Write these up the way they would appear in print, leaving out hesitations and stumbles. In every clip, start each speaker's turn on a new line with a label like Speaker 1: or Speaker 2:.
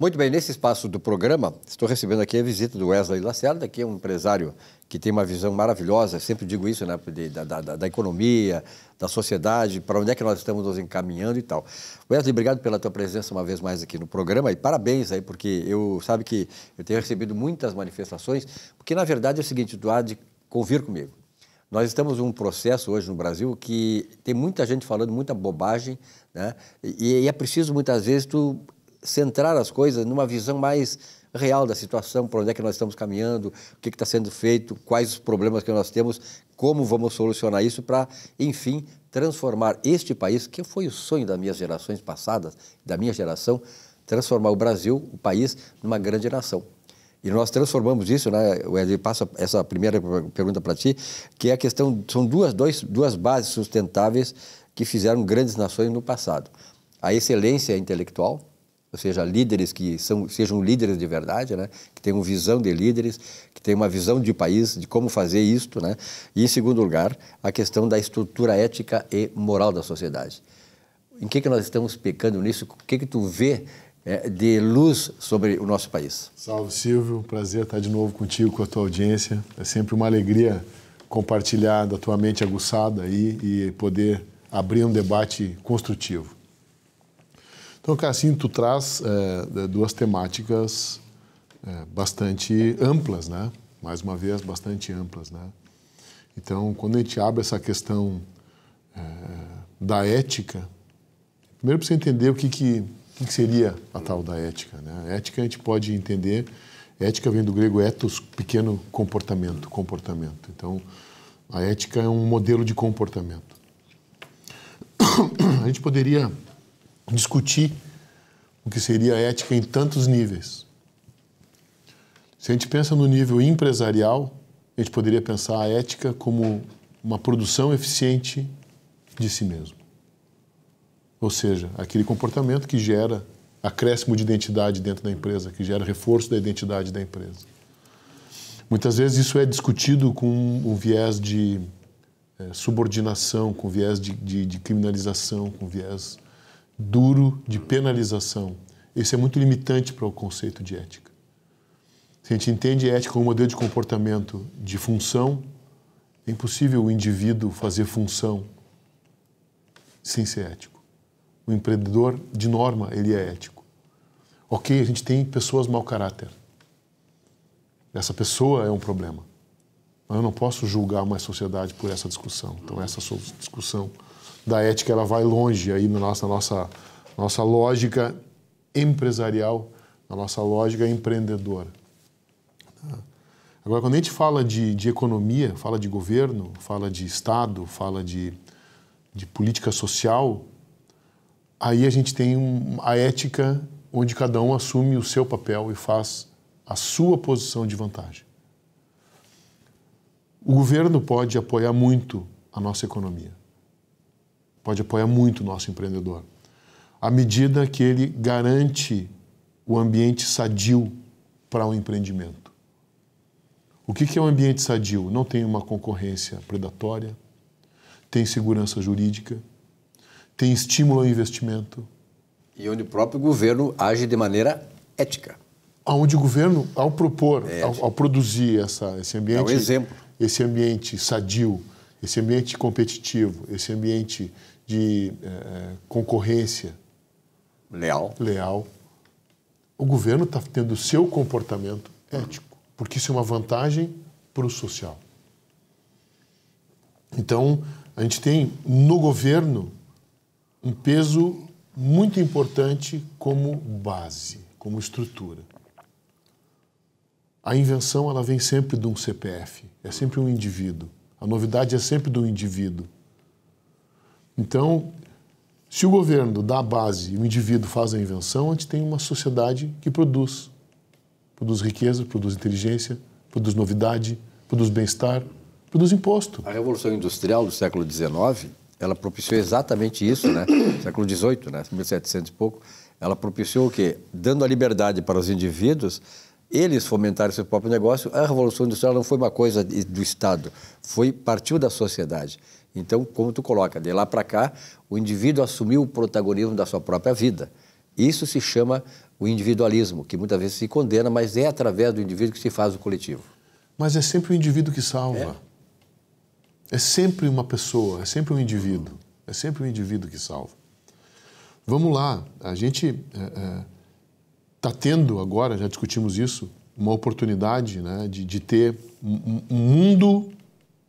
Speaker 1: Muito bem, nesse espaço do programa, estou recebendo aqui a visita do Wesley Lacerda, que é um empresário que tem uma visão maravilhosa, sempre digo isso, né, da economia, da sociedade, para onde é que nós estamos nos encaminhando e tal. Wesley, obrigado pela tua presença uma vez mais aqui no programa e parabéns aí, porque sabe que eu tenho recebido muitas manifestações, porque na verdade é o seguinte, tu há de convir comigo. Nós estamos num processo hoje no Brasil que tem muita gente falando muita bobagem, né, e é preciso muitas vezes tu centrar as coisas numa visão mais real da situação, para onde é que nós estamos caminhando, o que está sendo feito, quais os problemas que nós temos, como vamos solucionar isso para, enfim, transformar este país, que foi o sonho das minhas gerações passadas, da minha geração, transformar o Brasil, o país, numa grande nação. E nós transformamos isso, né? Eu passo essa primeira pergunta para ti, que é a questão, são duas bases sustentáveis que fizeram grandes nações no passado. A excelência intelectual, ou seja, líderes que sejam líderes de verdade, né? Que tenham visão de líderes, que tenham uma visão de país, de como fazer isto, né? E, em segundo lugar, a questão da estrutura ética e moral da sociedade. Em que nós estamos pecando nisso? O que tu vê de luz sobre o nosso país?
Speaker 2: Salve, Silvio. Prazer estar de novo contigo, com a tua audiência. É sempre uma alegria compartilhar da tua mente aguçada aí e poder abrir um debate construtivo. Então, Cassim, tu traz duas temáticas bastante amplas, né? Mais uma vez, bastante amplas, né? Então, quando a gente abre essa questão da ética, primeiro precisa entender o que seria a tal da ética, né? A ética a gente pode entender, ética vem do grego ethos, pequeno comportamento. Então, a ética é um modelo de comportamento. A gente poderia discutir o que seria a ética em tantos níveis. Se a gente pensa no nível empresarial, a gente poderia pensar a ética como uma produção eficiente de si mesmo. Ou seja, aquele comportamento que gera acréscimo de identidade dentro da empresa, que gera reforço da identidade da empresa. Muitas vezes isso é discutido com um viés de subordinação, com viés de criminalização, com viés duro de penalização. Esse é muito limitante para o conceito de ética. Se a gente entende ética como um modelo de comportamento de função, é impossível o indivíduo fazer função sem ser ético. O empreendedor, de norma, ele é ético. Ok, a gente tem pessoas mau caráter. Essa pessoa é um problema. Mas eu não posso julgar uma sociedade por essa discussão. Então, essa discussão da ética, ela vai longe aí na nossa lógica empresarial, na nossa lógica empreendedora. Agora, quando a gente fala de economia, fala de governo, fala de Estado, fala de política social, aí a gente tem a ética onde cada um assume o seu papel e faz a sua posição de vantagem. O governo pode apoiar muito a nossa economia. Pode apoiar muito o nosso empreendedor, à medida que ele garante o ambiente sadio para o empreendimento. O que é um ambiente sadio? Não tem uma concorrência predatória, tem segurança jurídica, tem estímulo ao investimento.
Speaker 1: E onde o próprio governo age de maneira ética.
Speaker 2: Onde o governo, ao propor, ao produzir esse ambiente,
Speaker 1: é um exemplo.
Speaker 2: Esse ambiente sadio, esse ambiente competitivo, esse ambiente de concorrência leal, o governo está tendo o seu comportamento ético, porque isso é uma vantagem para o social. Então, a gente tem no governo um peso muito importante como base, como estrutura. A invenção, ela vem sempre de um CPF, é sempre um indivíduo. A novidade é sempre do indivíduo. Então, se o governo dá a base e o indivíduo faz a invenção, a gente tem uma sociedade que produz riqueza, produz inteligência, produz novidade, produz bem-estar, produz imposto.
Speaker 1: A Revolução Industrial do século XIX, ela propiciou exatamente isso, né? Século XVIII, né? 1700 e pouco, ela propiciou o quê? Dando a liberdade para os indivíduos, eles fomentarem seu próprio negócio. A Revolução Industrial não foi uma coisa do Estado, partiu da sociedade. Então, como tu coloca, de lá para cá, o indivíduo assumiu o protagonismo da sua própria vida. Isso se chama o individualismo, que muitas vezes se condena, mas é através do indivíduo que se faz o coletivo.
Speaker 2: Mas é sempre o indivíduo que salva. É sempre uma pessoa, é sempre um indivíduo. É sempre o indivíduo que salva. Vamos lá, a gente está tendo agora, já discutimos isso, uma oportunidade, né, de ter um mundo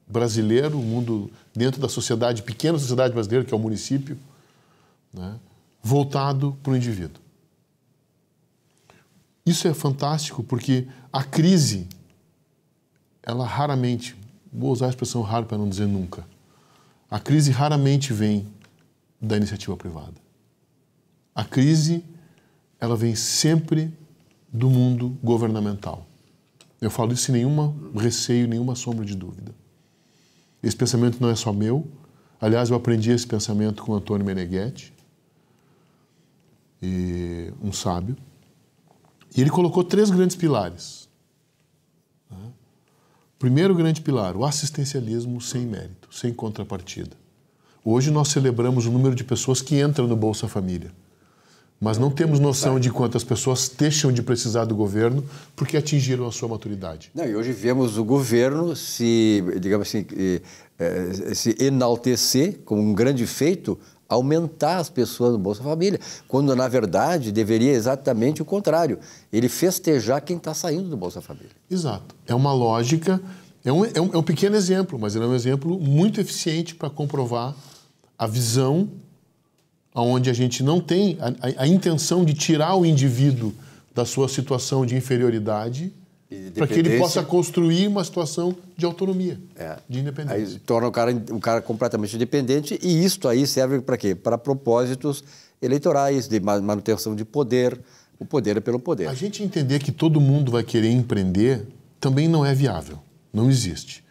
Speaker 2: brasileiro, um mundo dentro da sociedade, pequena sociedade brasileira, que é o município, né, voltado para o indivíduo. Isso é fantástico porque a crise, ela raramente, vou usar a expressão raro para não dizer nunca, a crise raramente vem da iniciativa privada. A crise, ela vem sempre do mundo governamental. Eu falo isso sem nenhum receio, nenhuma sombra de dúvida. Esse pensamento não é só meu. Aliás, eu aprendi esse pensamento com Antônio Meneghetti, um sábio. E ele colocou 3 grandes pilares. Primeiro grande pilar, o assistencialismo sem mérito, sem contrapartida. Hoje nós celebramos o número de pessoas que entram no Bolsa Família. Mas não temos noção de quantas pessoas deixam de precisar do governo porque atingiram a sua maturidade.
Speaker 1: Não, e hoje vemos o governo se, digamos assim, se enaltecer como um grande feito, aumentar as pessoas no Bolsa Família, quando na verdade deveria exatamente o contrário, ele festejar quem está saindo do Bolsa Família.
Speaker 2: Exato. É uma lógica, é um pequeno exemplo, mas ele é um exemplo muito eficiente para comprovar a visão onde a gente não tem a intenção de tirar o indivíduo da sua situação de inferioridade para que ele possa construir uma situação de autonomia, de independência.
Speaker 1: Aí torna o cara completamente independente e isto aí serve para quê? Para propósitos eleitorais, de manutenção de poder. O poder é pelo poder.
Speaker 2: A gente entender que todo mundo vai querer empreender também não é viável, não existe.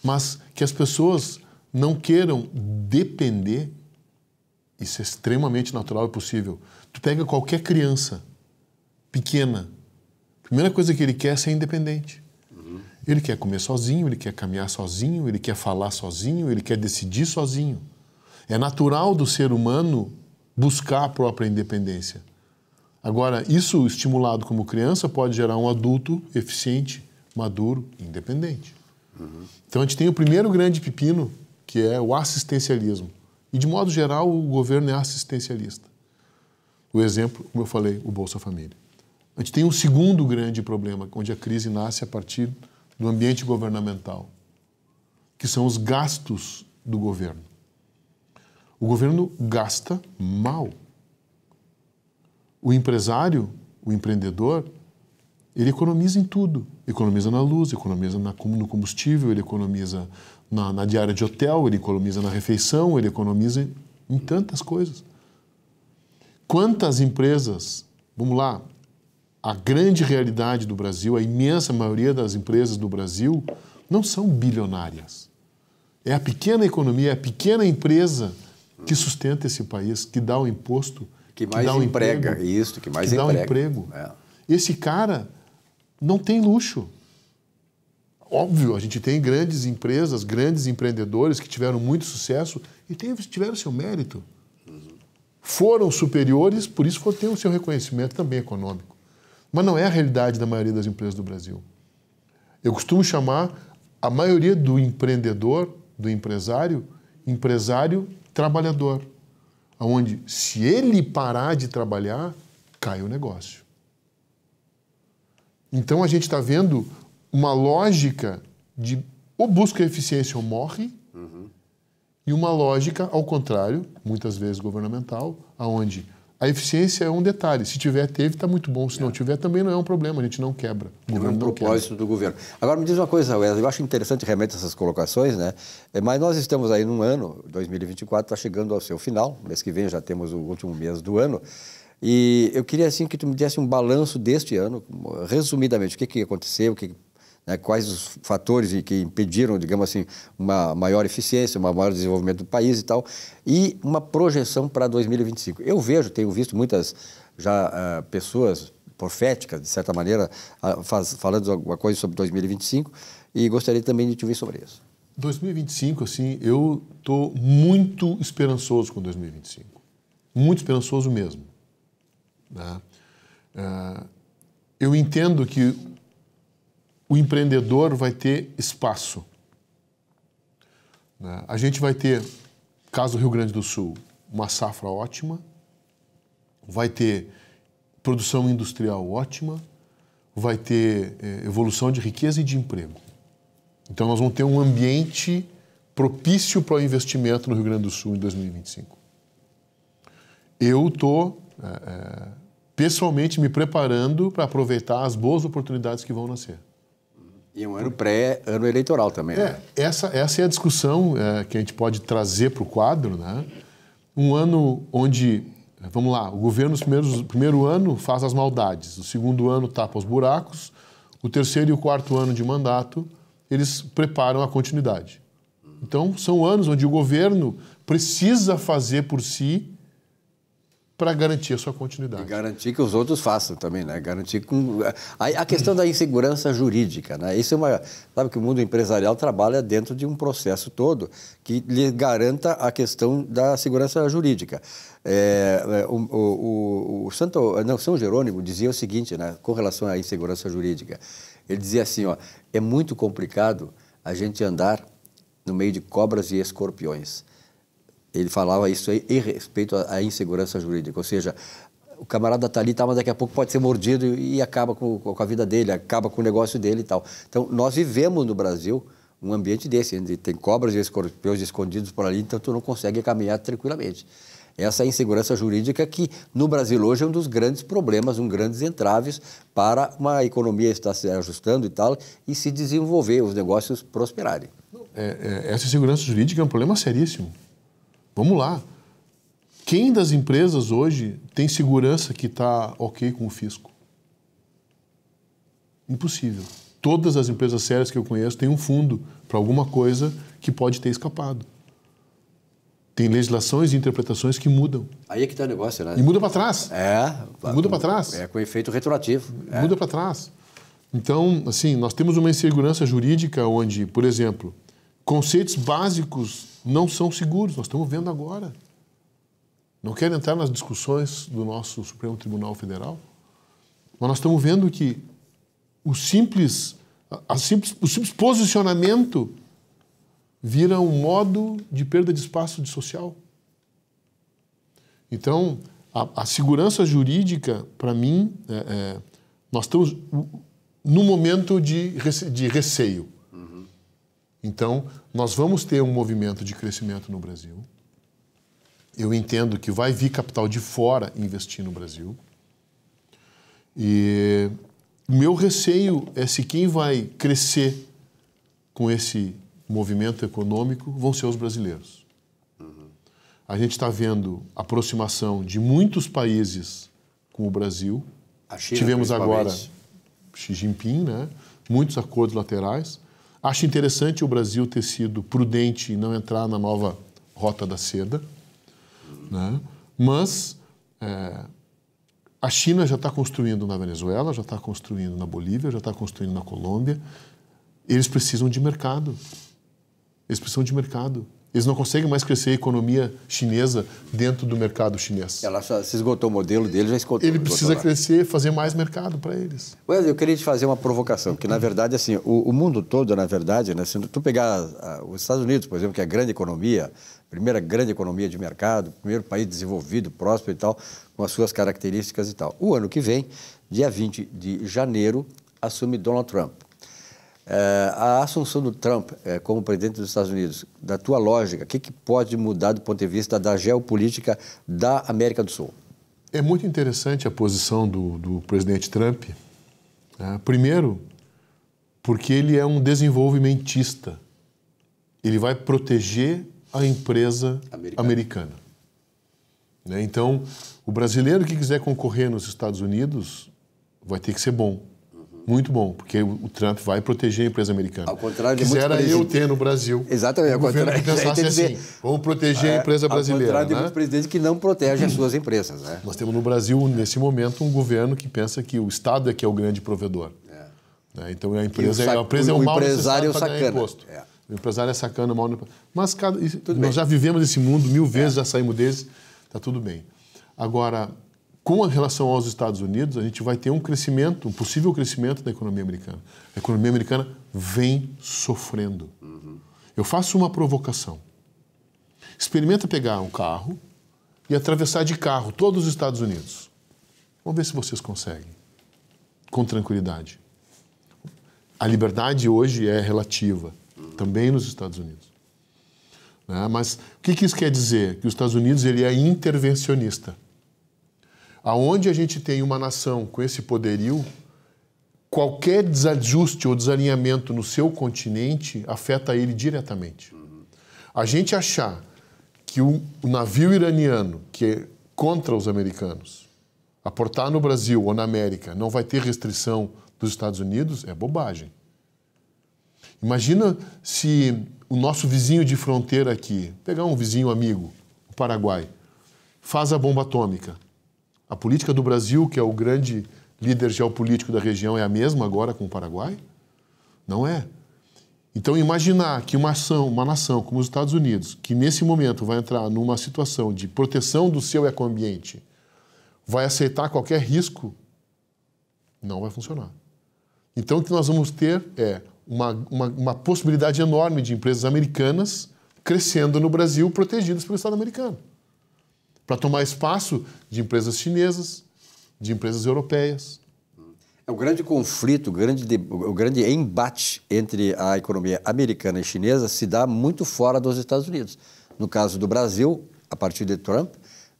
Speaker 2: Mas que as pessoas não queiram depender, isso é extremamente natural e possível. Tu pega qualquer criança pequena, a primeira coisa que ele quer é ser independente. Ele quer comer sozinho, ele quer caminhar sozinho, ele quer falar sozinho, ele quer decidir sozinho. É natural do ser humano buscar a própria independência. Agora, isso estimulado como criança pode gerar um adulto eficiente, maduro, independente. Então a gente tem o primeiro grande pepino, que é o assistencialismo. E, de modo geral, o governo é assistencialista. O exemplo, como eu falei, o Bolsa Família. A gente tem um segundo grande problema, onde a crise nasce a partir do ambiente governamental, que são os gastos do governo. O governo gasta mal. O empresário, o empreendedor, ele economiza em tudo. Economiza na luz, economiza no combustível, ele economiza na diária de hotel, ele economiza na refeição, ele economiza em tantas coisas. Quantas empresas, vamos lá, a grande realidade do Brasil, a imensa maioria das empresas do Brasil não são bilionárias. É a pequena economia, é a pequena empresa que sustenta esse país, que dá o imposto,
Speaker 1: que mais dá emprega, emprego, isso, que mais
Speaker 2: que
Speaker 1: emprega.
Speaker 2: Dá um emprego. Esse cara não tem luxo. Óbvio, a gente tem grandes empresas, grandes empreendedores que tiveram muito sucesso e tiveram seu mérito. Foram superiores, por isso têm o seu reconhecimento também econômico. Mas não é a realidade da maioria das empresas do Brasil. Eu costumo chamar a maioria do empreendedor, do empresário trabalhador. Onde, se ele parar de trabalhar, cai o negócio. Então, a gente está vendo uma lógica de ou busca eficiência ou morre, e uma lógica, ao contrário, muitas vezes governamental, onde a eficiência é um detalhe. Se tiver, teve, está muito bom. Se não tiver, também não é um problema, a gente não quebra.
Speaker 1: O governo não propósito do governo. Agora, me diz uma coisa, Wesley, eu acho interessante realmente essas colocações, né? Mas nós estamos aí num ano, 2024, está chegando ao seu final, mês que vem já temos o último mês do ano, e eu queria assim que tu me desse um balanço deste ano, resumidamente, o que aconteceu, quais os fatores que impediram, digamos assim, uma maior eficiência, um maior desenvolvimento do país e tal, e uma projeção para 2025. Eu tenho visto muitas já pessoas proféticas, de certa maneira, falando alguma coisa sobre 2025, e gostaria também de te ouvir sobre isso.
Speaker 2: 2025, assim, eu estou muito esperançoso com 2025. Muito esperançoso mesmo. né? Eu entendo que o empreendedor vai ter espaço, né? A gente vai ter, caso do Rio Grande do Sul, uma safra ótima, vai ter produção industrial ótima, vai ter evolução de riqueza e de emprego. Então, nós vamos ter um ambiente propício para o investimento no Rio Grande do Sul em 2025. Eu estou, pessoalmente, me preparando para aproveitar as boas oportunidades que vão nascer.
Speaker 1: E um ano ano eleitoral também, né?
Speaker 2: Essa é a discussão que a gente pode trazer para o quadro, né? Um ano onde, vamos lá, o governo no primeiro ano faz as maldades, o segundo ano tapa os buracos, o terceiro e o quarto ano de mandato, eles preparam a continuidade. Então, são anos onde o governo precisa fazer por si para garantir a sua continuidade.
Speaker 1: E garantir que os outros façam também, né? Garantir com... A questão da insegurança jurídica, né? Isso é uma... Sabe que o mundo empresarial trabalha dentro de um processo todo que lhe garanta a questão da segurança jurídica. São Jerônimo dizia o seguinte, né? Com relação à insegurança jurídica. Ele dizia assim, ó, é muito complicado a gente andar no meio de cobras e escorpiões. Ele falava isso aí em respeito à insegurança jurídica, ou seja, o camarada está ali, mas daqui a pouco pode ser mordido e acaba com a vida dele, acaba com o negócio dele e tal. Então, nós vivemos no Brasil um ambiente desse, onde tem cobras e escorpiões escondidos por ali, então tu não consegue caminhar tranquilamente. Essa insegurança jurídica que, no Brasil hoje, é um dos grandes problemas, grandes entraves para uma economia estar se ajustando e tal, e se desenvolver, os negócios prosperarem.
Speaker 2: Essa insegurança jurídica é um problema seríssimo. Vamos lá. Quem das empresas hoje tem segurança que está ok com o fisco? Impossível. Todas as empresas sérias que eu conheço têm um fundo para alguma coisa que pode ter escapado. Tem legislações e interpretações que mudam.
Speaker 1: Aí é que está o negócio, né?
Speaker 2: E muda para trás. Muda para trás.
Speaker 1: Com efeito retroativo.
Speaker 2: Muda para trás. Então, assim, nós temos uma insegurança jurídica onde, por exemplo, conceitos básicos não são seguros. Nós estamos vendo agora. Não quero entrar nas discussões do nosso Supremo Tribunal Federal, mas nós estamos vendo que o simples posicionamento vira um modo de perda de espaço social. Então, a segurança jurídica, para mim, nós estamos num momento de receio. Então, nós vamos ter um movimento de crescimento no Brasil. Eu entendo que vai vir capital de fora investir no Brasil. E o meu receio é se quem vai crescer com esse movimento econômico vão ser os brasileiros. A gente está vendo aproximação de muitos países com o Brasil.
Speaker 1: A China,
Speaker 2: tivemos agora Xi Jinping, né? Muitos acordos laterais. Acho interessante o Brasil ter sido prudente e não entrar na nova rota da seda, né? Mas a China já está construindo na Venezuela, já está construindo na Bolívia, já está construindo na Colômbia. Eles precisam de mercado. Eles precisam de mercado. Eles não conseguem mais crescer a economia chinesa dentro do mercado chinês.
Speaker 1: Ela se esgotou o modelo dele, já esgotou.
Speaker 2: Ele precisa crescer, fazer mais mercado para eles.
Speaker 1: Wesley, eu queria te fazer uma provocação, porque, na verdade, assim, o mundo todo, na verdade, né, se tu pegar os Estados Unidos, por exemplo, que é a grande economia, primeira grande economia de mercado, primeiro país desenvolvido, próspero e tal, com as suas características e tal. O ano que vem, dia 20 de janeiro, assume Donald Trump. A assunção do Trump como presidente dos Estados Unidos, da tua lógica, o que pode mudar do ponto de vista da geopolítica da América do Sul?
Speaker 2: É muito interessante a posição do presidente Trump. Primeiro, porque ele é um desenvolvimentista. Ele vai proteger a empresa americana. Então, o brasileiro que quiser concorrer nos Estados Unidos vai ter que ser bom. Muito bom, porque o Trump vai proteger a empresa americana.
Speaker 1: Ao contrário de
Speaker 2: Quisera eu ter no Brasil.
Speaker 1: Exatamente, ao
Speaker 2: governo
Speaker 1: contrário.
Speaker 2: Que pensasse assim, vamos proteger a empresa brasileira. Ao contrário de muitos
Speaker 1: presidentes que não protegem as suas empresas. Né?
Speaker 2: Nós temos no Brasil, nesse momento, um governo que pensa que o Estado é que é o grande provedor. Então, a empresa é um mal necessário para ganhar imposto. O empresário é sacana, mal... Mas nós já vivemos esse mundo 1000 vezes, já saímos desse, está tudo bem. Agora, com relação aos Estados Unidos, a gente vai ter um crescimento, um possível crescimento da economia americana. A economia americana vem sofrendo. Eu faço uma provocação. Experimenta pegar um carro e atravessar de carro todos os Estados Unidos. Vamos ver se vocês conseguem, com tranquilidade. A liberdade hoje é relativa, também nos Estados Unidos. Mas o que isso quer dizer? Que os Estados Unidos ele é intervencionista. Aonde a gente tem uma nação com esse poderio, qualquer desajuste ou desalinhamento no seu continente afeta ele diretamente. A gente achar que o navio iraniano, que é contra os americanos, aportar no Brasil ou na América, não vai ter restrição dos Estados Unidos, é bobagem. Imagina se o nosso vizinho de fronteira aqui, pegar um vizinho amigo, o Paraguai, faz a bomba atômica. A política do Brasil, que é o grande líder geopolítico da região, é a mesma agora com o Paraguai? Não é. Então, imaginar que uma nação como os Estados Unidos, que nesse momento vai entrar numa situação de proteção do seu ecoambiente, vai aceitar qualquer risco, não vai funcionar. Então, o que nós vamos ter é uma possibilidade enorme de empresas americanas crescendo no Brasil, protegidas pelo Estado americano, para tomar espaço de empresas chinesas, de empresas europeias.
Speaker 1: O grande conflito, o grande embate entre a economia americana e chinesa se dá muito fora dos Estados Unidos. No caso do Brasil, a partir de Trump,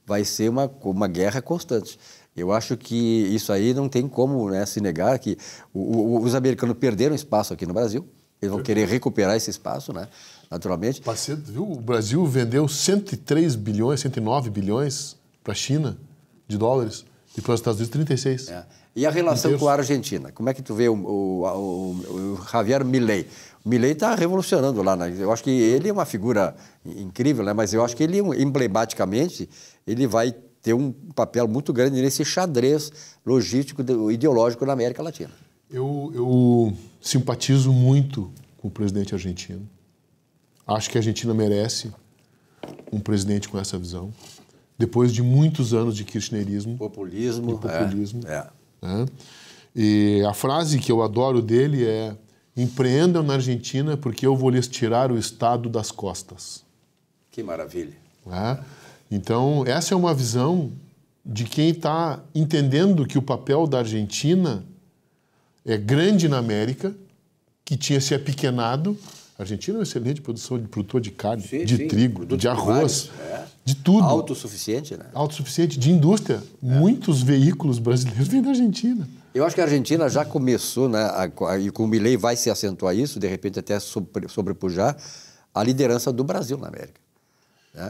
Speaker 1: vai ser uma guerra constante. Eu acho que isso aí não tem como, né, se negar que os americanos perderam espaço aqui no Brasil. Eles vão querer recuperar esse espaço, né, naturalmente.
Speaker 2: Viu? O Brasil vendeu 103 bilhões, 109 bilhões para a China de dólares e para os Estados Unidos 36.
Speaker 1: E a relação com a Argentina? Como é que tu vê o Javier Milei? O Milei está revolucionando lá, né? Eu acho que ele é uma figura incrível, né? Mas eu acho que ele, emblematicamente, ele vai ter um papel muito grande nesse xadrez logístico, ideológico na América Latina.
Speaker 2: Eu simpatizo muito com o presidente argentino. Acho que a Argentina merece um presidente com essa visão. Depois de muitos anos de kirchnerismo.
Speaker 1: Populismo.
Speaker 2: Né? E a frase que eu adoro dele é: empreendam na Argentina porque eu vou lhes tirar o Estado das costas.
Speaker 1: Que maravilha.
Speaker 2: Então, essa é uma visão de quem está entendendo que o papel da Argentina é grande na América, que tinha se apequenado. A Argentina é um excelente produtor de carne, trigo, de arroz, de tudo.
Speaker 1: Autossuficiente, né?
Speaker 2: Autossuficiente, de indústria. Muitos veículos brasileiros vêm da Argentina.
Speaker 1: Eu acho que a Argentina já começou, né, e com o Milei vai se acentuar isso, de repente até sobrepujar a liderança do Brasil na América.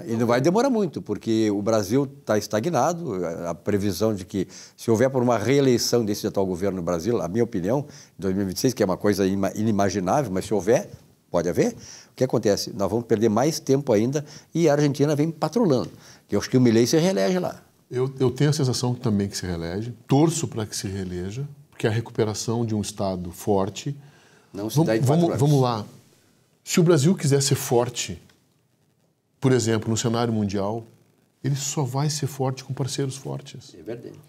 Speaker 1: E não vai demorar muito, porque o Brasil está estagnado. A previsão de que, se houver por uma reeleição desse atual governo no Brasil, a minha opinião, em 2026, que é uma coisa inimaginável, mas se houver, pode haver, o que acontece? Nós vamos perder mais tempo ainda e a Argentina vem patrolando. Eu acho que o Milei se reelege lá.
Speaker 2: Eu tenho a sensação também que se reelege, torço para que se reeleja, porque a recuperação de um Estado forte...
Speaker 1: Não se dá em 4 anos.
Speaker 2: Vamos lá. Se o Brasil quiser ser forte, por exemplo, no cenário mundial, ele só vai ser forte com parceiros fortes.
Speaker 1: É verdade.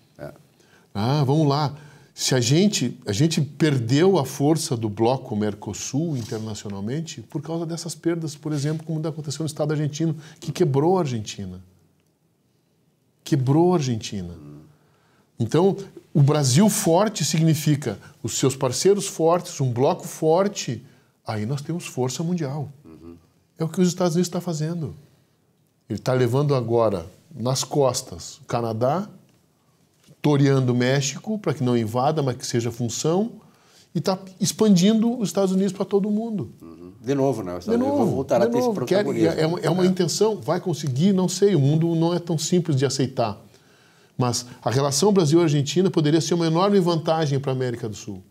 Speaker 2: Vamos lá. Se a gente perdeu a força do bloco Mercosul internacionalmente por causa dessas perdas, por exemplo, como aconteceu no Estado argentino, que quebrou a Argentina. Quebrou a Argentina. Então, o Brasil forte significa os seus parceiros fortes, um bloco forte. Aí nós temos força mundial. É o que os Estados Unidos está fazendo. Ele está levando agora nas costas o Canadá, toreando o México para que não invada, mas que seja função, e está expandindo os Estados Unidos para todo mundo.
Speaker 1: De novo, né? Os Estados Unidos vão voltar a ter esse protagonismo.
Speaker 2: É uma intenção, vai conseguir, não sei, o mundo não é tão simples de aceitar. Mas a relação Brasil-Argentina poderia ser uma enorme vantagem para a América do Sul.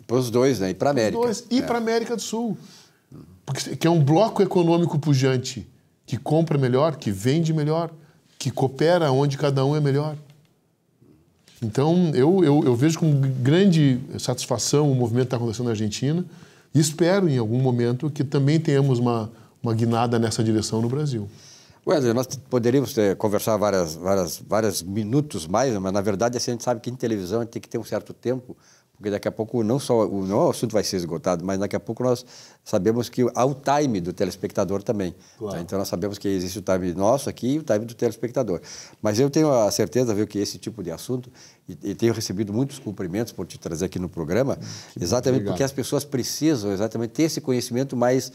Speaker 1: Para os dois, né? E para a América.
Speaker 2: E para a América do Sul. Porque que é um bloco econômico pujante, que compra melhor, que vende melhor, que coopera onde cada um é melhor. Então, eu vejo com grande satisfação o movimento que está acontecendo na Argentina e espero, em algum momento, que também tenhamos uma guinada nessa direção no Brasil.
Speaker 1: Wesley, nós poderíamos conversar vários minutos mais, mas na verdade assim, a gente sabe que em televisão a gente tem que ter um certo tempo, porque daqui a pouco não o assunto vai ser esgotado, mas daqui a pouco nós sabemos que há o time do telespectador também. Claro. Tá? Então nós sabemos que existe o time nosso aqui e o time do telespectador. Mas eu tenho a certeza, viu, que esse tipo de assunto, e tenho recebido muitos cumprimentos por te trazer aqui no programa, exatamente porque as pessoas precisam exatamente ter esse conhecimento mais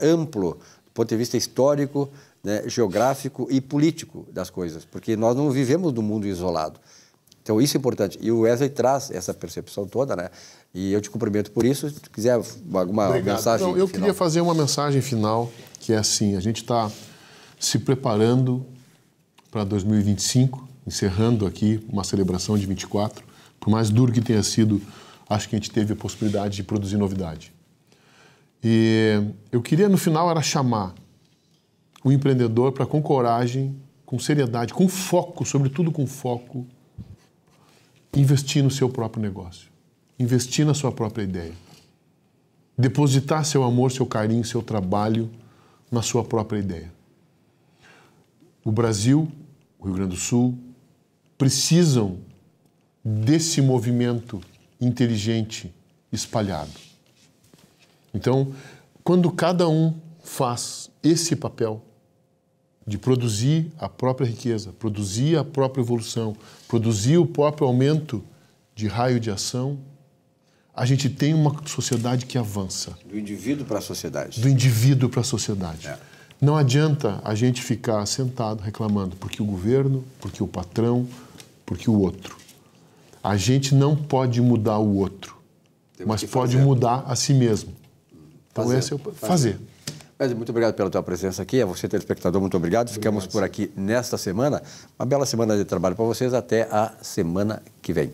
Speaker 1: amplo, do ponto de vista histórico, né, geográfico e político das coisas, porque nós não vivemos num mundo isolado. Então, isso é importante. E o Wesley traz essa percepção toda, né? E eu te cumprimento por isso. Se tu quiser alguma mensagem
Speaker 2: final. Eu queria fazer uma mensagem final, que é assim, a gente está se preparando para 2025, encerrando aqui uma celebração de 24. Por mais duro que tenha sido, acho que a gente teve a possibilidade de produzir novidade. E eu queria, no final, era chamar o empreendedor para, com coragem, com seriedade, com foco, sobretudo com foco, investir no seu próprio negócio, investir na sua própria ideia, depositar seu amor, seu carinho, seu trabalho na sua própria ideia. O Brasil, o Rio Grande do Sul, precisam desse movimento inteligente espalhado. Então, quando cada um faz esse papel de produzir a própria riqueza, produzir a própria evolução, produzir o próprio aumento de raio de ação, a gente tem uma sociedade que avança.
Speaker 1: Do indivíduo para a sociedade.
Speaker 2: Do indivíduo para a sociedade. É. Não adianta a gente ficar sentado reclamando porque o governo, porque o patrão, porque o outro. A gente não pode mudar o outro, mas pode mudar a si mesmo. Então, esse é o fazer.
Speaker 1: Wesley, muito obrigado pela tua presença aqui. A você, telespectador, muito obrigado. Ficamos por aqui nesta semana. Uma bela semana de trabalho para vocês. Até a semana que vem.